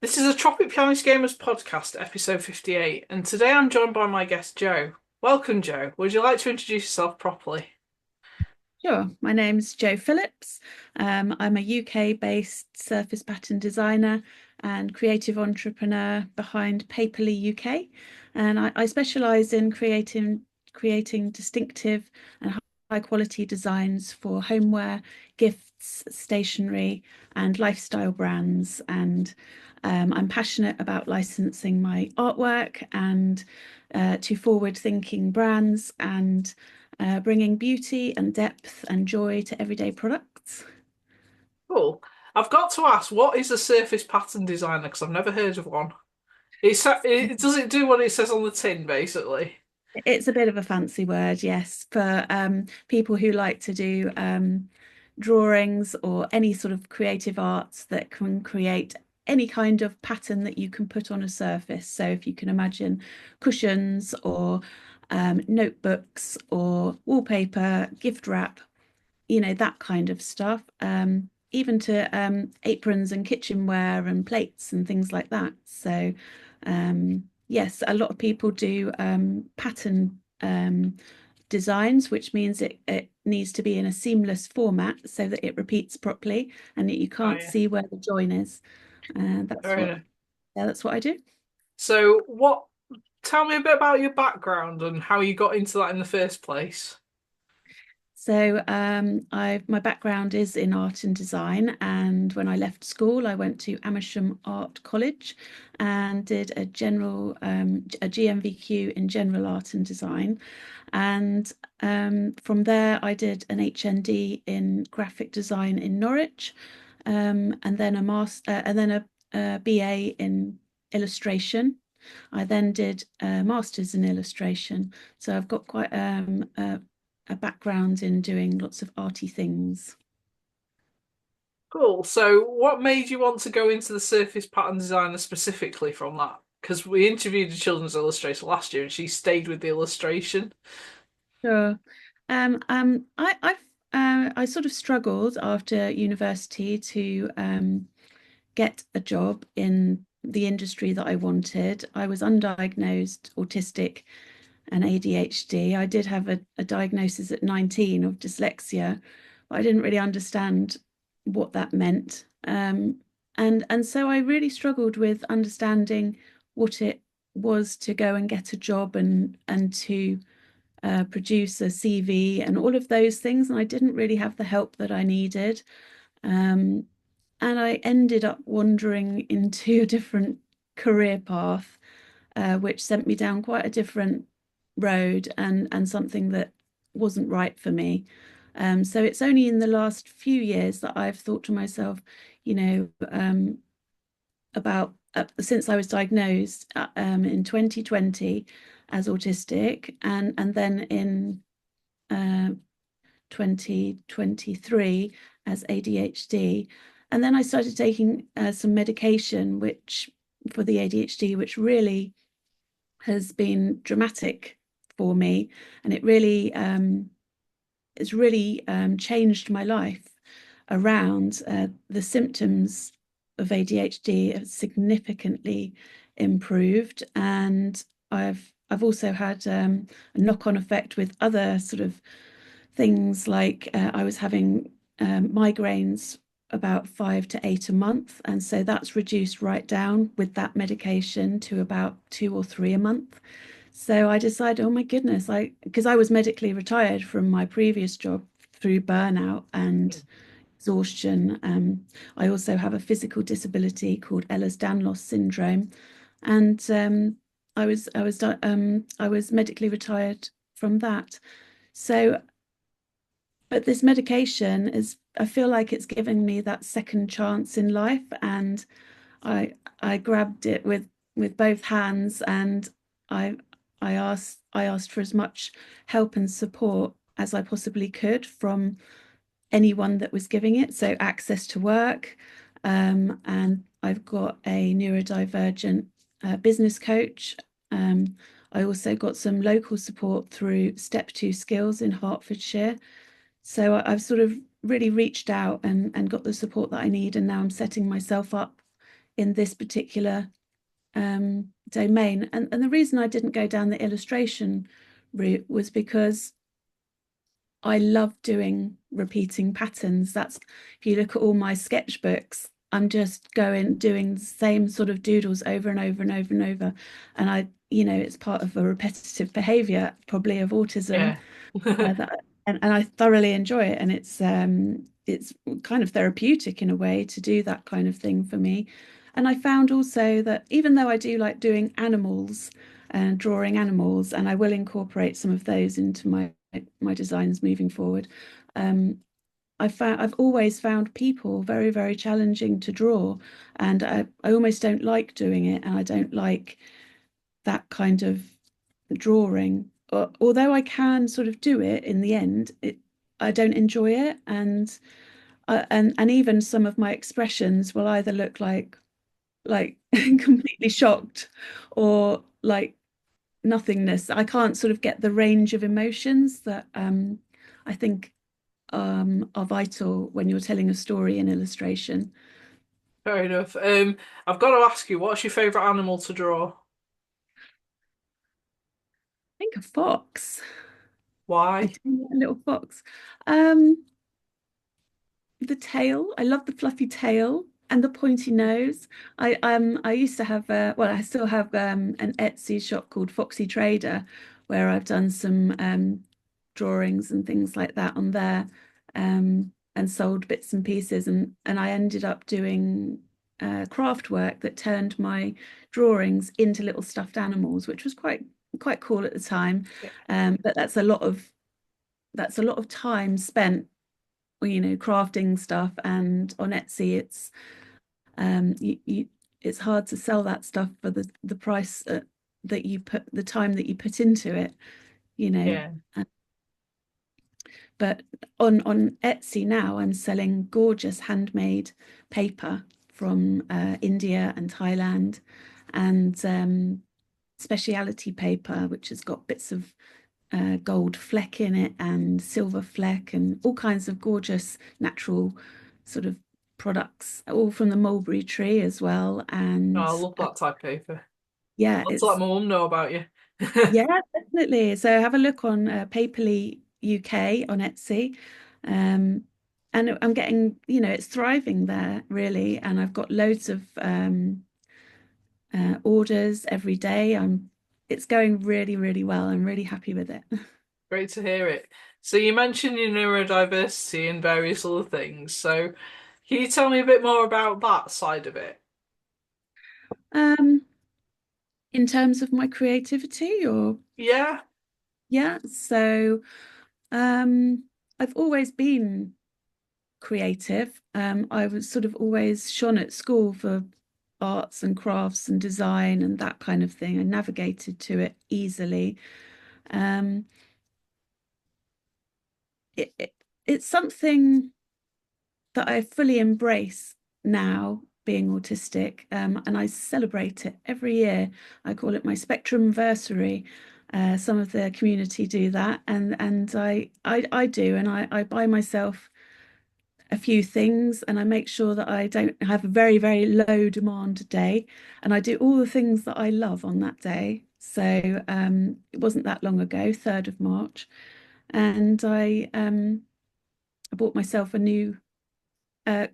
This is a Tropic Pianist Gamers podcast, episode 58, and today I'm joined by my guest Jo. Welcome, Jo. Would you like to introduce yourself properly? Sure. My name's Jo Phillips. I'm a UK-based surface pattern designer and creative entrepreneur behind Paperly UK, and I specialise in creating distinctive and high-quality designs for homeware, gifts, stationery, and lifestyle brands. And I'm passionate about licensing my artwork and to forward-thinking brands and bringing beauty and depth and joy to everyday products. Cool. I've got to ask, what is a surface pattern designer? Because I've never heard of one. Does it do what it says on the tin, basically? It's a bit of a fancy word, yes, for people who like to do drawings or any sort of creative arts that can create any kind of pattern that you can put on a surface. So if you can imagine cushions or notebooks or wallpaper, gift wrap, that kind of stuff. Even to aprons and kitchenware and plates and things like that. So, yes, a lot of people do pattern designs, which means it needs to be in a seamless format so that it repeats properly and that you Oh, can't yeah. see where the join is. That's Very what, nice. yeah, that's what I do. So, tell me a bit about your background and how you got into that in the first place. So my background is in art and design, and when I left school, I went to Amersham Art College and did a GMVQ in general art and design, and from there I did an HND in graphic design in Norwich, and then a BA in illustration. I then did a master's in illustration, so I've got quite a background in doing lots of arty things. Cool. So, what made you want to go into the surface pattern designer specifically from that? Because we interviewed a children's illustrator last year and she stayed with the illustration. Sure. I sort of struggled after university to get a job in the industry that I wanted. I was undiagnosed autistic and ADHD. I did have a diagnosis at 19 of dyslexia, but I didn't really understand what that meant. And so I really struggled with understanding what it was to go and get a job and to produce a CV and all of those things. And I didn't really have the help that I needed. Um, and I ended up wandering into a different career path, which sent me down quite a different road and something that wasn't right for me. So it's only in the last few years that I've thought to myself, about since I was diagnosed in 2020 as autistic, and then in 2023 as ADHD. And then I started taking some medication, which for the ADHD, which really has been dramatic for me, and it's really changed my life around. The symptoms of ADHD have significantly improved, and I've also had a knock-on effect with other sort of things like I was having migraines about 5 to 8 a month, and so that's reduced right down with that medication to about 2 or 3 a month. So I decided, oh my goodness, because I was medically retired from my previous job through burnout and exhaustion. I also have a physical disability called Ehlers-Danlos syndrome, and I was medically retired from that. So, but this medication is, I feel like it's giving me that second chance in life, and I grabbed it with both hands, and I I asked for as much help and support as I possibly could from anyone that was giving it. So access to work, and I've got a neurodivergent business coach. I also got some local support through Step Two Skills in Hertfordshire. So I've sort of really reached out and got the support that I need, and now I'm setting myself up in this particular domain. And the reason I didn't go down the illustration route was because I love doing repeating patterns. That's, if you look at all my sketchbooks, I'm just doing the same sort of doodles over and over and over and over. And it's part of a repetitive behavior, probably of autism, Yeah. and I thoroughly enjoy it. And it's kind of therapeutic in a way to do that kind of thing for me. And I found also that even though I do like doing animals and drawing animals, and I will incorporate some of those into my designs moving forward, I've always found people very, very challenging to draw, and I almost don't like doing it, and I don't like that kind of drawing. Although I can sort of do it in the end, I don't enjoy it, and even some of my expressions will either look like completely shocked or like nothingness. I can't sort of get the range of emotions that I think are vital when you're telling a story in illustration. Fair enough. I've got to ask you, what's your favourite animal to draw? I think a fox. I Why? do like a little fox. Um, the tail. I love the fluffy tail and the pointy nose. I used to have well, I still have an Etsy shop called Foxy Trader, where I've done some drawings and things like that on there, and sold bits and pieces, and I ended up doing craft work that turned my drawings into little stuffed animals, which was quite cool at the time. Yeah. But that's a lot of time spent, crafting stuff, and on Etsy it's hard to sell that stuff for the price that you put, the time that you put into it, you know. Yeah. Uh, but on Etsy now, I'm selling gorgeous handmade paper from India and Thailand, and speciality paper, which has got bits of gold fleck in it and silver fleck and all kinds of gorgeous natural sort of products, all from the mulberry tree as well. Oh, And I love that type of paper. yeah, I'll have to let it's my mum know about you. yeah, definitely. So have a look on Paperly UK on Etsy. Um, and I'm getting, it's thriving there really. And I've got loads of orders every day. It's going really, really well. I'm really happy with it. Great to hear it. So you mentioned your neurodiversity and various other things. So can you tell me a bit more about that side of it? Um, in terms of my creativity, or Yeah. yeah, so um, I've always been creative. I was sort of always shone at school for arts and crafts and design and that kind of thing. I navigated to it easily. Um, it's something that I fully embrace now, being autistic, and I celebrate it every year. I call it my Spectrumversary. Some of the community do that, and I do, and I buy myself a few things, and I make sure that I don't have a very, very low demand day, and I do all the things that I love on that day. So it wasn't that long ago, 3rd of March, and I bought myself a new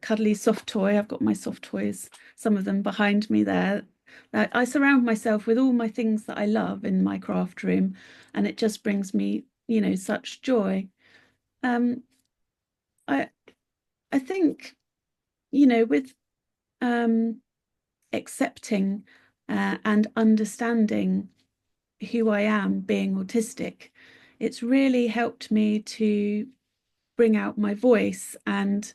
cuddly soft toy. I've got my soft toys, some of them behind me there. I surround myself with all my things that I love in my craft room, and it just brings me, such joy. Um, I I think, with um, accepting and understanding who I am being autistic, it's really helped me to bring out my voice and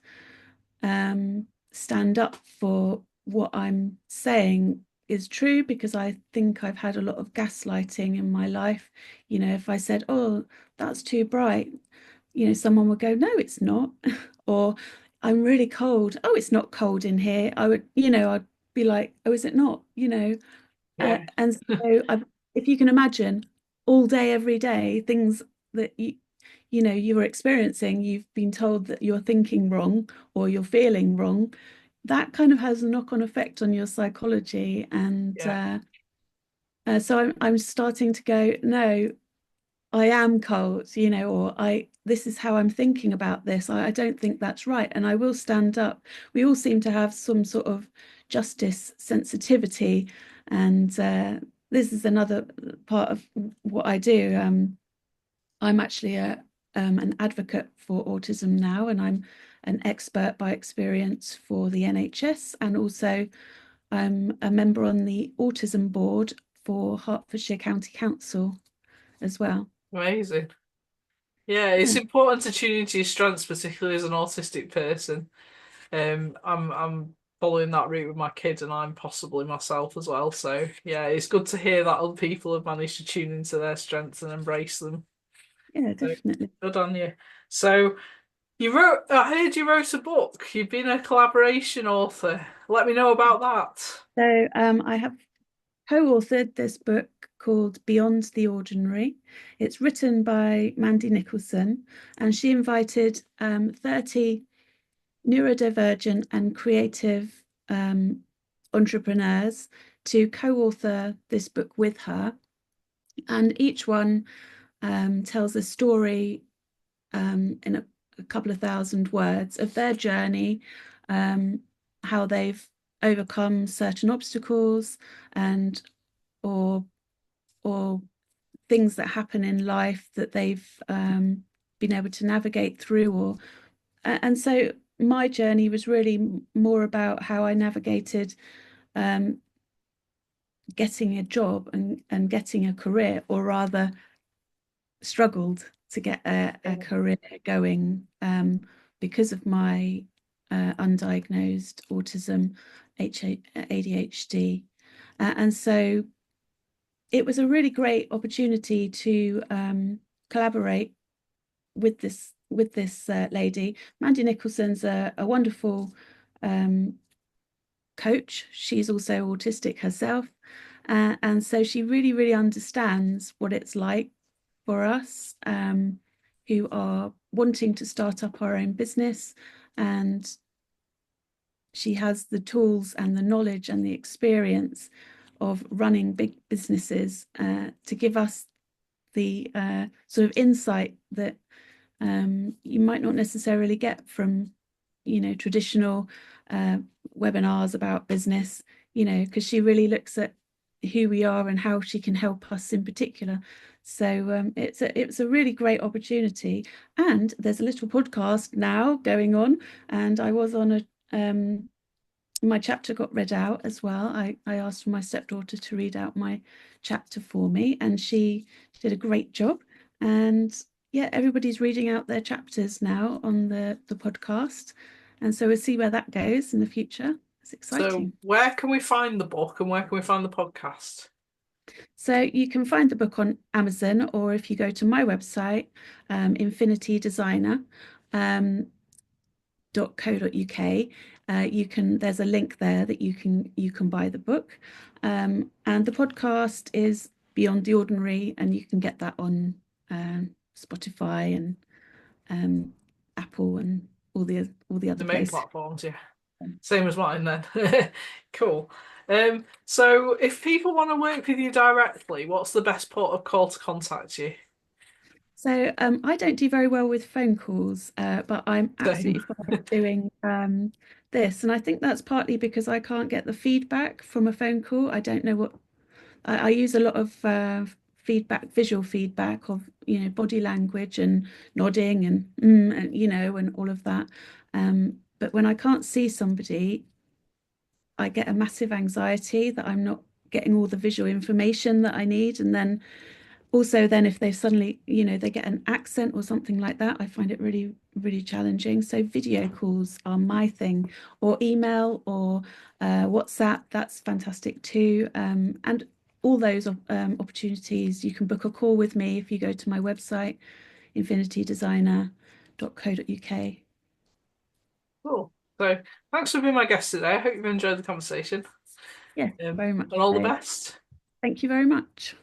stand up for what I'm saying is true, because I think I've had a lot of gaslighting in my life. If I said, "Oh, that's too bright," someone would go, "No, it's not," or "I'm really cold." "Oh, it's not cold in here." I'd be like, "Oh, is it not?" Yeah. And so if you can imagine, all day, every day, things that you were experiencing, you've been told that you're thinking wrong or you're feeling wrong. that kind of has a knock-on effect on your psychology. And Yeah, so I'm starting to go, no, I am cold, or this is how I'm thinking about this. I don't think that's right. And I will stand up. We all seem to have some sort of justice sensitivity. And this is another part of what I do. I'm actually an advocate for autism now, and I'm an expert by experience for the NHS, and also I'm a member on the autism board for Hertfordshire County Council as well. amazing. Yeah, it's Yeah, important to tune into your strengths, particularly as an autistic person. I'm following that route with my kid, and I'm possibly myself as well. So yeah, it's good to hear that other people have managed to tune into their strengths and embrace them. yeah, So definitely. good on you. So I heard you wrote a book. You've been a collaboration author. Let me know about that. So I have co-authored this book called Beyond the Ordinary. It's written by Mandy Nicholson, and she invited 30 neurodivergent and creative entrepreneurs to co-author this book with her. And each one tells a story in a couple of thousand words of their journey, how they've overcome certain obstacles and or or things that happen in life that they've been able to navigate through. And so my journey was really more about how I navigated um, getting a job and getting a career, or rather struggled to get a career going because of my undiagnosed autism, ADHD. And so it was a really great opportunity to collaborate with this lady. Mandy Nicholson's a wonderful coach. She's also autistic herself. And so she really, really understands what it's like for us who are wanting to start up our own business. And she has the tools and the knowledge and the experience of running big businesses to give us the sort of insight that you might not necessarily get from, traditional webinars about business, because she really looks at who we are and how she can help us in particular. So it's a really great opportunity. And there's a little podcast now going on, and I was on my chapter got read out as well. I asked my stepdaughter to read out my chapter for me, and she did a great job. And yeah, everybody's reading out their chapters now on the podcast. And so we'll see where that goes in the future. It's So exciting. where can we find the book and where can we find the podcast? So you can find the book on Amazon, or if you go to my website, Infinity Designer. .co.uk. There's a link there that you can buy the book. And the podcast is Beyond the Ordinary, and you can get that on Spotify and Apple and all the The other main places. platforms, yeah. Same as mine then. Cool. So if people want to work with you directly, what's the best port of call to contact you? So I don't do very well with phone calls, but I'm Same. absolutely fine doing this. And I think that's partly because I can't get the feedback from a phone call. I don't know what I use a lot of feedback, visual feedback of, body language and nodding and, and and all of that. But when I can't see somebody, I get a massive anxiety that I'm not getting all the visual information that I need. And then also then if they suddenly, they get an accent or something like that, I find it really, really challenging. So video calls are my thing, or email, or WhatsApp. That's fantastic too. And all those opportunities, you can book a call with me if you go to my website, infinitydesigner.co.uk. Cool. So thanks for being my guest today. I hope you've enjoyed the conversation. Yes, very much And all the so. best. Thank you very much.